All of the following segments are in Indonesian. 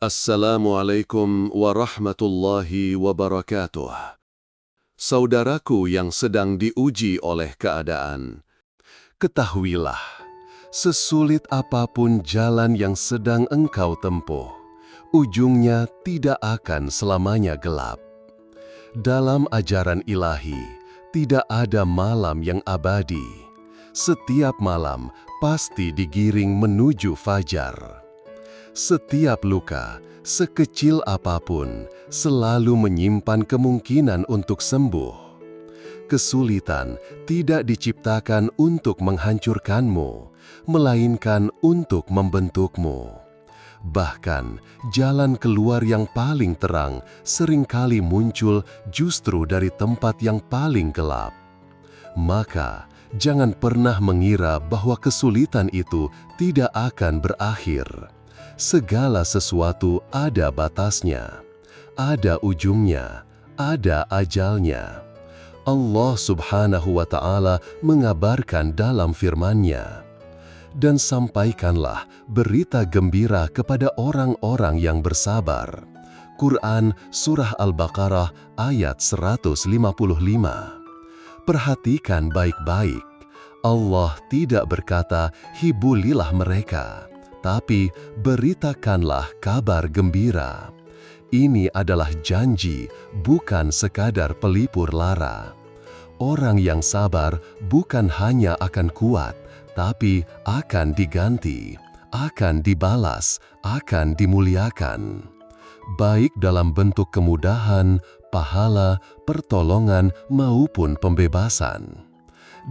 Assalamualaikum warahmatullahi wabarakatuh. Saudaraku yang sedang diuji oleh keadaan, ketahuilah, sesulit apapun jalan yang sedang engkau tempuh, ujungnya tidak akan selamanya gelap. Dalam ajaran ilahi, tidak ada malam yang abadi. Setiap malam pasti digiring menuju fajar. Setiap luka, sekecil apapun, selalu menyimpan kemungkinan untuk sembuh. Kesulitan tidak diciptakan untuk menghancurkanmu, melainkan untuk membentukmu. Bahkan, jalan keluar yang paling terang seringkali muncul justru dari tempat yang paling gelap. Maka, jangan pernah mengira bahwa kesulitan itu tidak akan berakhir. Segala sesuatu ada batasnya, ada ujungnya, ada ajalnya. Allah Subhanahu wa Ta'ala mengabarkan dalam firman-Nya, "Dan sampaikanlah berita gembira kepada orang-orang yang bersabar." Quran Surah Al-Baqarah ayat 155. Perhatikan baik-baik. Allah tidak berkata, "Hibulilah mereka," tapi beritakanlah kabar gembira. Ini adalah janji, bukan sekadar pelipur lara. Orang yang sabar bukan hanya akan kuat, tapi akan diganti, akan dibalas, akan dimuliakan. Baik dalam bentuk kemudahan, pahala, pertolongan, maupun pembebasan.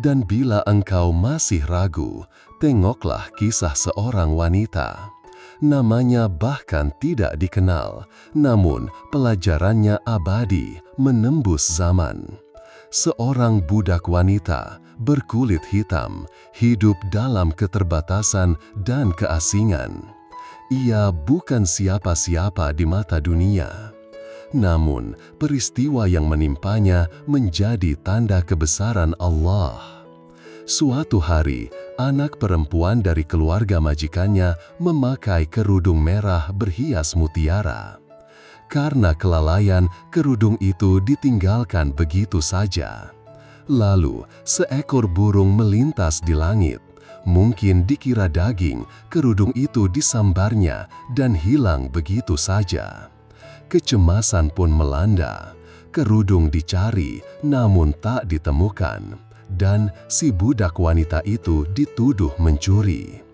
Dan bila engkau masih ragu, tengoklah kisah seorang wanita. Namanya bahkan tidak dikenal, namun pelajarannya abadi, menembus zaman. Seorang budak wanita berkulit hitam, hidup dalam keterbatasan dan keasingan. Ia bukan siapa-siapa di mata dunia. Namun, peristiwa yang menimpanya menjadi tanda kebesaran Allah. Suatu hari, anak perempuan dari keluarga majikannya memakai kerudung merah berhias mutiara. Karena kelalaian, kerudung itu ditinggalkan begitu saja. Lalu, seekor burung melintas di langit. Mungkin dikira daging, kerudung itu disambarnya dan hilang begitu saja. Kecemasan pun melanda. Kerudung dicari, namun tak ditemukan. Dan si budak wanita itu dituduh mencuri.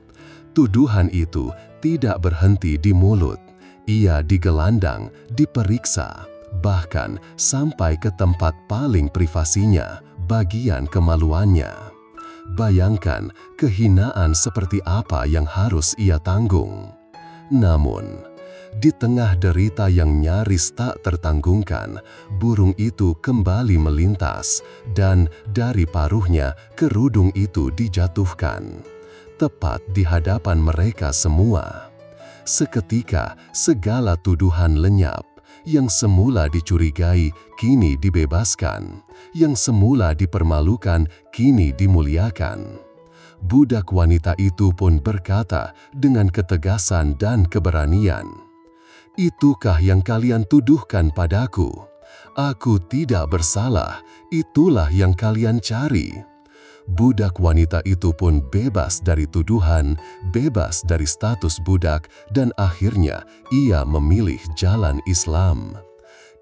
Tuduhan itu tidak berhenti di mulut. Ia digelandang, diperiksa, bahkan sampai ke tempat paling privasinya, bagian kemaluannya. Bayangkan kehinaan seperti apa yang harus ia tanggung. Namun, di tengah derita yang nyaris tak tertanggungkan, burung itu kembali melintas, dan dari paruhnya kerudung itu dijatuhkan, tepat di hadapan mereka semua. Seketika segala tuduhan lenyap. Yang semula dicurigai, kini dibebaskan. Yang semula dipermalukan, kini dimuliakan. Budak wanita itu pun berkata dengan ketegasan dan keberanian, "Itukah yang kalian tuduhkan padaku? Aku tidak bersalah, itulah yang kalian cari." Budak wanita itu pun bebas dari tuduhan, bebas dari status budak, dan akhirnya ia memilih jalan Islam.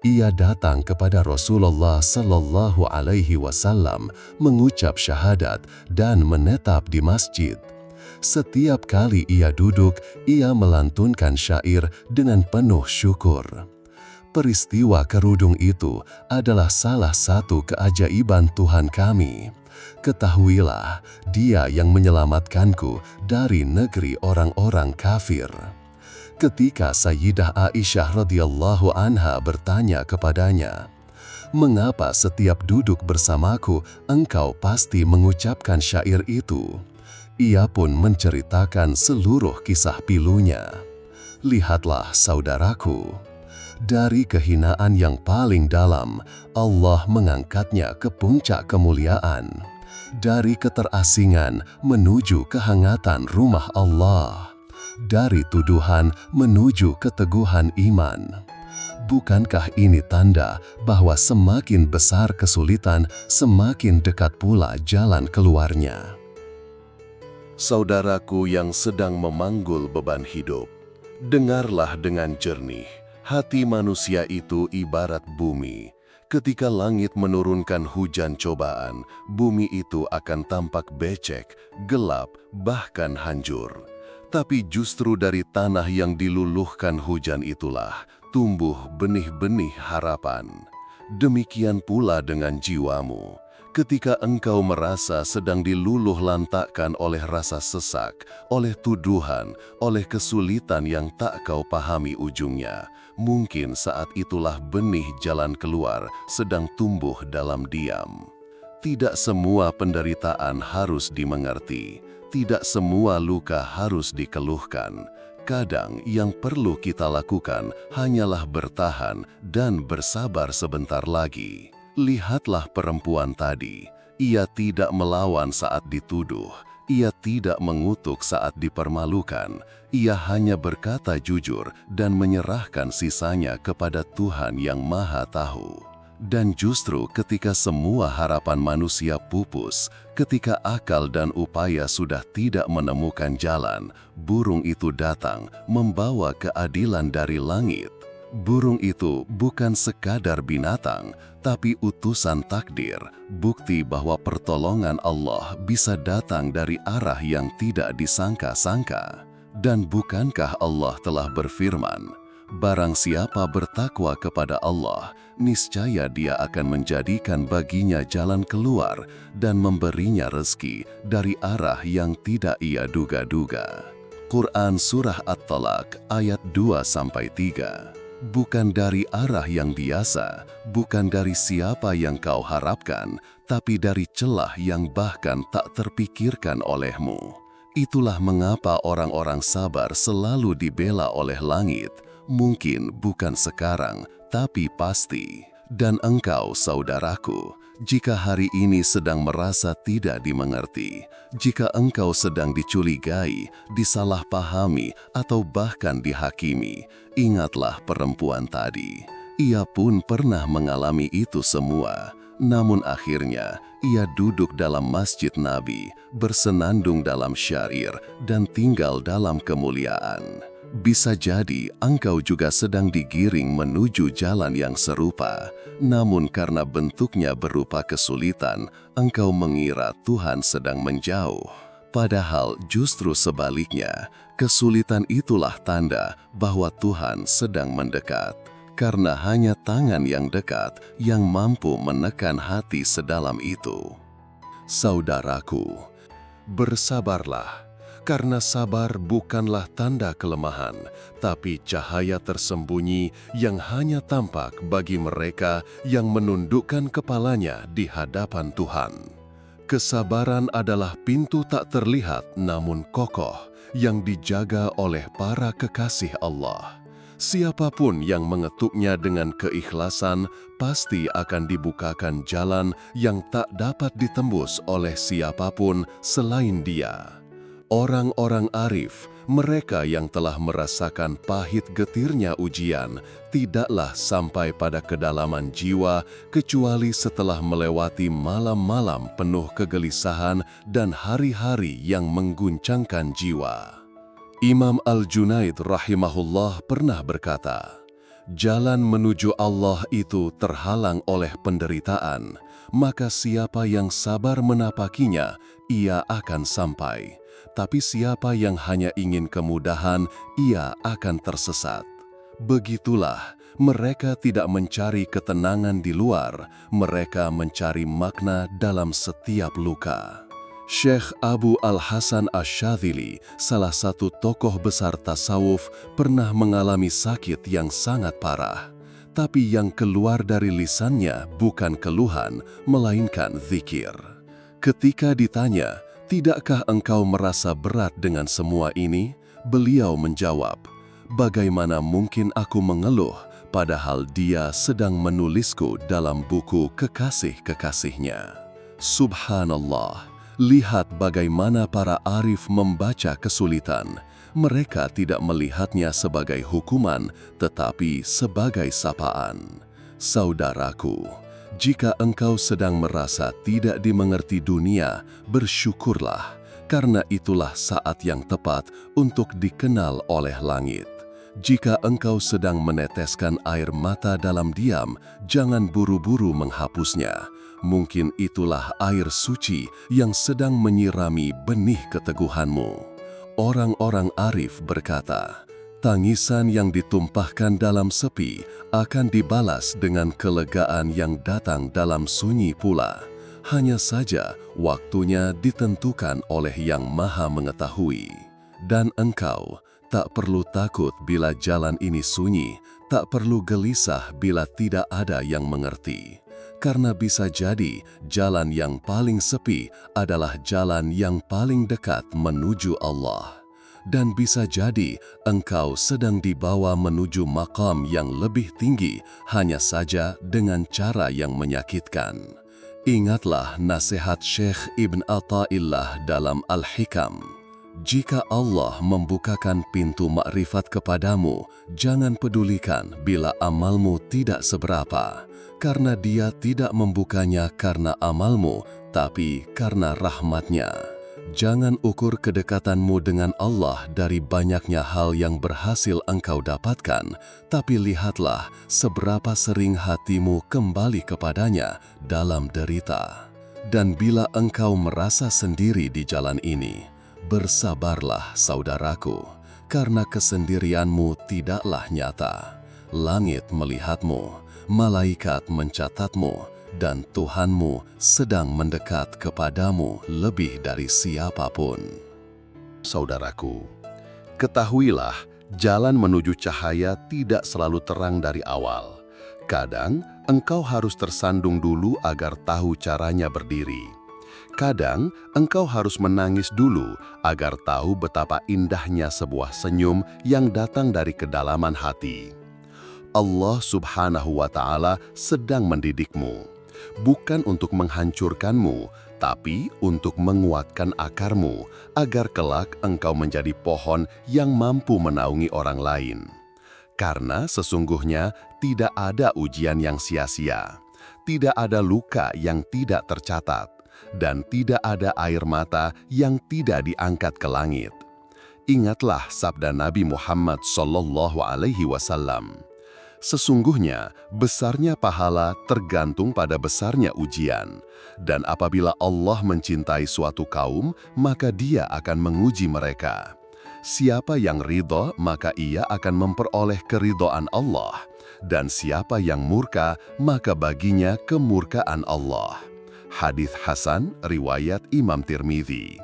Ia datang kepada Rasulullah Sallallahu Alaihi Wasallam, mengucap syahadat dan menetap di masjid. Setiap kali ia duduk, ia melantunkan syair dengan penuh syukur. Peristiwa kerudung itu adalah salah satu keajaiban Tuhan kami. Ketahuilah, Dia yang menyelamatkanku dari negeri orang-orang kafir. Ketika Sayyidah Aisyah radhiyallahu anha bertanya kepadanya, "Mengapa setiap duduk bersamaku, engkau pasti mengucapkan syair itu?" Ia pun menceritakan seluruh kisah pilunya. Lihatlah saudaraku, dari kehinaan yang paling dalam, Allah mengangkatnya ke puncak kemuliaan. Dari keterasingan menuju kehangatan rumah Allah. dari tuduhan menuju keteguhan iman. Bukankah ini tanda bahwa semakin besar kesulitan, semakin dekat pula jalan keluarnya? Saudaraku yang sedang memanggul beban hidup, dengarlah dengan jernih. Hati manusia itu ibarat bumi. Ketika langit menurunkan hujan cobaan, bumi itu akan tampak becek, gelap, bahkan hancur. Tapi justru dari tanah yang diluluhkan hujan itulah tumbuh benih-benih harapan. Demikian pula dengan jiwamu. Ketika engkau merasa sedang diluluh lantakkan oleh rasa sesak, oleh tuduhan, oleh kesulitan yang tak kau pahami ujungnya, mungkin saat itulah benih jalan keluar sedang tumbuh dalam diam. Tidak semua penderitaan harus dimengerti. Tidak semua luka harus dikeluhkan. Kadang yang perlu kita lakukan hanyalah bertahan dan bersabar sebentar lagi. Lihatlah perempuan tadi. Ia tidak melawan saat dituduh. Ia tidak mengutuk saat dipermalukan. Ia hanya berkata jujur dan menyerahkan sisanya kepada Tuhan yang Maha Tahu. Dan justru ketika semua harapan manusia pupus, ketika akal dan upaya sudah tidak menemukan jalan, burung itu datang membawa keadilan dari langit. Burung itu bukan sekadar binatang, tapi utusan takdir, bukti bahwa pertolongan Allah bisa datang dari arah yang tidak disangka-sangka. Dan bukankah Allah telah berfirman, "Barang siapa bertakwa kepada Allah, niscaya Dia akan menjadikan baginya jalan keluar dan memberinya rezeki dari arah yang tidak ia duga-duga." Quran Surah At-Talaq ayat 2-3. Bukan dari arah yang biasa, bukan dari siapa yang kau harapkan, tapi dari celah yang bahkan tak terpikirkan olehmu. Itulah mengapa orang-orang sabar selalu dibela oleh langit. Mungkin bukan sekarang, tapi pasti. Dan engkau, saudaraku, jika hari ini sedang merasa tidak dimengerti, jika engkau sedang dicurigai, disalahpahami, atau bahkan dihakimi, ingatlah perempuan tadi. Ia pun pernah mengalami itu semua. Namun akhirnya, ia duduk dalam masjid Nabi, bersenandung dalam syair, dan tinggal dalam kemuliaan. Bisa jadi engkau juga sedang digiring menuju jalan yang serupa, namun karena bentuknya berupa kesulitan, engkau mengira Tuhan sedang menjauh. Padahal justru sebaliknya, kesulitan itulah tanda bahwa Tuhan sedang mendekat. Karena hanya tangan yang dekat yang mampu menekan hati sedalam itu. Saudaraku, bersabarlah. Karena sabar bukanlah tanda kelemahan, tapi cahaya tersembunyi yang hanya tampak bagi mereka yang menundukkan kepalanya di hadapan Tuhan. Kesabaran adalah pintu tak terlihat namun kokoh yang dijaga oleh para kekasih Allah. Siapapun yang mengetuknya dengan keikhlasan pasti akan dibukakan jalan yang tak dapat ditembus oleh siapapun selain Dia. Orang-orang arif, mereka yang telah merasakan pahit getirnya ujian, tidaklah sampai pada kedalaman jiwa kecuali setelah melewati malam-malam penuh kegelisahan dan hari-hari yang mengguncangkan jiwa. Imam Al-Junaid rahimahullah pernah berkata, "Jalan menuju Allah itu terhalang oleh penderitaan, maka siapa yang sabar menapakinya, ia akan sampai. Tapi siapa yang hanya ingin kemudahan, ia akan tersesat." Begitulah, mereka tidak mencari ketenangan di luar, mereka mencari makna dalam setiap luka. Syekh Abu Al-Hasan Asy-Syadzili, salah satu tokoh besar tasawuf, pernah mengalami sakit yang sangat parah. Tapi yang keluar dari lisannya bukan keluhan, melainkan zikir. Ketika ditanya, "Tidakkah engkau merasa berat dengan semua ini?" Beliau menjawab, "Bagaimana mungkin aku mengeluh, padahal Dia sedang menulisku dalam buku kekasih-kekasihnya." Subhanallah, lihat bagaimana para arif membaca kesulitan. Mereka tidak melihatnya sebagai hukuman, tetapi sebagai sapaan. Saudaraku, jika engkau sedang merasa tidak dimengerti dunia, bersyukurlah, karena itulah saat yang tepat untuk dikenal oleh langit. Jika engkau sedang meneteskan air mata dalam diam, jangan buru-buru menghapusnya. Mungkin itulah air suci yang sedang menyirami benih keteguhanmu. Orang-orang arif berkata, tangisan yang ditumpahkan dalam sepi akan dibalas dengan kelegaan yang datang dalam sunyi pula. Hanya saja waktunya ditentukan oleh Yang Maha Mengetahui. Dan engkau tak perlu takut bila jalan ini sunyi, tak perlu gelisah bila tidak ada yang mengerti. Karena bisa jadi jalan yang paling sepi adalah jalan yang paling dekat menuju Allah. Dan bisa jadi engkau sedang dibawa menuju maqam yang lebih tinggi, hanya saja dengan cara yang menyakitkan. Ingatlah nasihat Syekh Ibn Athaillah dalam Al-Hikam. Jika Allah membukakan pintu makrifat kepadamu, jangan pedulikan bila amalmu tidak seberapa, karena Dia tidak membukanya karena amalmu, tapi karena rahmatnya. Jangan ukur kedekatanmu dengan Allah dari banyaknya hal yang berhasil engkau dapatkan, tapi lihatlah seberapa sering hatimu kembali kepadanya dalam derita. Dan bila engkau merasa sendiri di jalan ini, bersabarlah saudaraku, karena kesendirianmu tidaklah nyata. Langit melihatmu, malaikat mencatatmu, dan Tuhanmu sedang mendekat kepadamu lebih dari siapapun. Saudaraku, ketahuilah jalan menuju cahaya tidak selalu terang dari awal. Kadang engkau harus tersandung dulu agar tahu caranya berdiri. Kadang engkau harus menangis dulu agar tahu betapa indahnya sebuah senyum yang datang dari kedalaman hati. Allah Subhanahu wa Ta'ala sedang mendidikmu, bukan untuk menghancurkanmu, tapi untuk menguatkan akarmu agar kelak engkau menjadi pohon yang mampu menaungi orang lain. Karena sesungguhnya tidak ada ujian yang sia-sia, tidak ada luka yang tidak tercatat, dan tidak ada air mata yang tidak diangkat ke langit. Ingatlah sabda Nabi Muhammad SAW. Sesungguhnya besarnya pahala tergantung pada besarnya ujian, dan apabila Allah mencintai suatu kaum, maka Dia akan menguji mereka. Siapa yang ridho, maka ia akan memperoleh keridhaan Allah, dan siapa yang murka, maka baginya kemurkaan Allah. Hadits Hasan riwayat Imam Tirmidzi.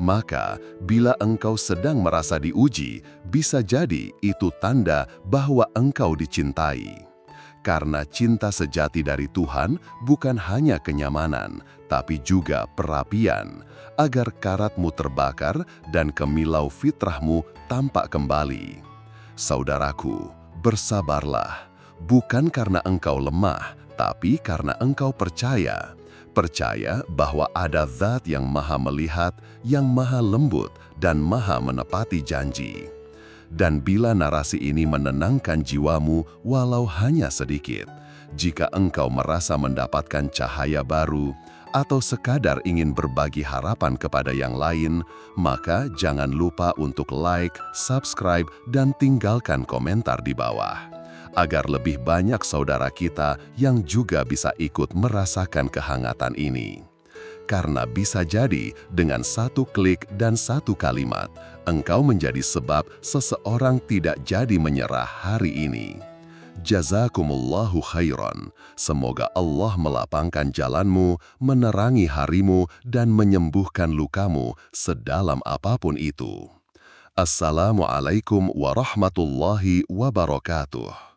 Maka, bila engkau sedang merasa diuji, bisa jadi itu tanda bahwa engkau dicintai. Karena cinta sejati dari Tuhan bukan hanya kenyamanan, tapi juga perapian, agar karatmu terbakar dan kemilau fitrahmu tampak kembali. Saudaraku, bersabarlah, bukan karena engkau lemah, tapi karena engkau percaya. Percaya bahwa ada Zat yang Maha Melihat, yang Maha Lembut, dan Maha Menepati janji. Dan bila narasi ini menenangkan jiwamu walau hanya sedikit, jika engkau merasa mendapatkan cahaya baru, atau sekadar ingin berbagi harapan kepada yang lain, maka jangan lupa untuk like, subscribe, dan tinggalkan komentar di bawah, agar lebih banyak saudara kita yang juga bisa ikut merasakan kehangatan ini. Karena bisa jadi dengan satu klik dan satu kalimat, engkau menjadi sebab seseorang tidak jadi menyerah hari ini. Jazakumullahu khairan. Semoga Allah melapangkan jalanmu, menerangi harimu, dan menyembuhkan lukamu sedalam apapun itu. Assalamualaikum warahmatullahi wabarakatuh.